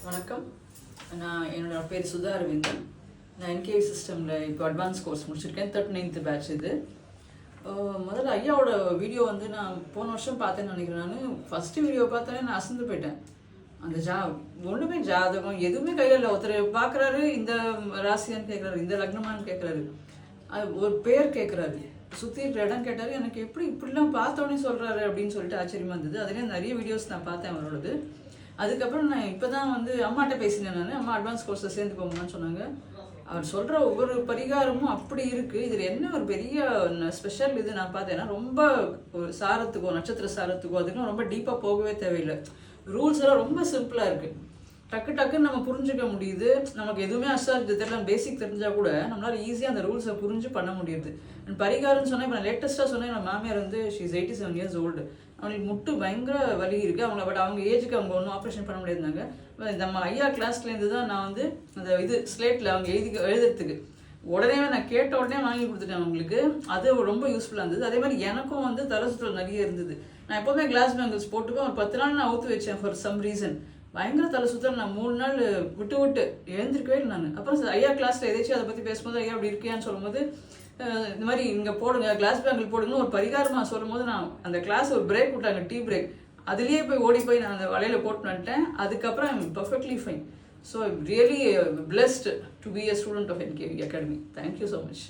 வணக்கம். என்னோட பேர் சுதா அரவிந்தன். நான் என்கேவி சிஸ்டமில் இப்போ அட்வான்ஸ் கோர்ஸ் முடிச்சிருக்கேன். 39th பேட்ச் இது. முதல்ல ஐயாவோட வீடியோ நான் போன வருஷம் பார்த்தேன்னு நினைக்கிறேன். நான் ஃபஸ்ட்டு வீடியோ பார்த்தோன்னே நான் அசந்து போயிட்டேன். அந்த ஒன்றுமே ஜாதகம் எதுவுமே கையில் இல்லை. ஒருத்தர் பார்க்குறாரு, இந்த ராசியான்னு கேட்குறாரு, இந்த லக்னமானு கேட்குறாரு, அது ஒரு பேர் கேட்குறாரு, சுற்றி இருக்கிற இடம் கேட்டார். எனக்கு இப்படிலாம் பார்த்தோன்னே சொல்கிறாரு அப்படின்னு சொல்லிட்டு ஆச்சரியமாக இருந்தது. அதுலேயே நிறைய வீடியோஸ் நான் பார்த்தேன் அவரோடது. அதுக்கப்புறம் நான் இப்போ தான் அம்மாட்ட பேசினேன். அம்மா அட்வான்ஸ் கோர்ஸை சேர்ந்து போங்கன்னு சொன்னாங்க. அவர் சொல்கிற ஒவ்வொரு பரிகாரமும் அப்படி இருக்குது. இதில் என்ன ஒரு பெரிய ஸ்பெஷல் இது நான் பார்த்தேன்னா, ரொம்ப ஒரு சாரத்துக்கோ நட்சத்திர சாரத்துக்கோ அதுக்கெல்லாம் ரொம்ப டீப்பாக போகவே தேவையில்லை. ரூல்ஸ் எல்லாம் ரொம்ப சிம்பிளாக இருக்குது. டக்குன்னு நம்ம புரிஞ்சுக்க முடியுது. நமக்கு எதுவுமே அஸ்ட்ராலஜி தெரியல, பேசிக் தெரிஞ்சால் கூட நம்மளால் ஈஸியாக அந்த ரூல்ஸை புரிஞ்சு பண்ண முடியுது. பரிகாரம்னு சொன்னால், இப்போ நான் லேட்டஸ்ட்டாக சொன்னேன், என் மாமியார் ஷீஸ் 87 years old. அவங்களுக்கு முட்டு பயங்கர வலி இருக்குது. அவங்க ஏஜுக்கு அவங்க ஒன்றும் ஆப்ரேஷன் பண்ண முடியாதுனாங்க. நம்ம ஐயா கிளாஸ்லேருந்து தான் நான் அந்த ஸ்லேட்டில் அவங்க எழுதுறதுக்கு உடனே நான் கேட்ட உடனே வாங்கி கொடுத்துட்டேன் அவங்களுக்கு. அது ரொம்ப யூஸ்ஃபுல்லாக இருந்தது. அதே மாதிரி எனக்கும் தலை சுற்றல் நிறைய இருந்தது. நான் எப்போவுமே கிளாஸ் பேங்கிள்ஸ் போட்டுப்பேன். ஒரு 10 நாள் நான் அவுத்து வச்சேன் ஃபார் சம் ரீசன். பயங்கர தலை சுற்றல். நான் 3 நாள் விட்டு எழுந்திருக்கவே இல்லை நான். அப்புறம் ஐயா கிளாஸில் எதாச்சும் அதை பற்றி பேசும்போது, ஐயா அப்படி இருக்கியான்னு சொல்லும்போது, இந்த மாதிரி இங்கே போடுங்க, கிளாஸ் பேங்கிள் போடுங்கன்னு ஒரு பரிகாரமாக சொல்லும் போது, நான் அந்த கிளாஸ் ஒரு பிரேக் விட்டாங்க, டீ பிரேக். அதுலேயே ஓடி போய் நான் அந்த வலையில் போட்டு வந்துட்டேன். அதுக்கப்புறம் I am perfectly fine. So I am really blessed to be a student of NKV Academy. Thank you so much.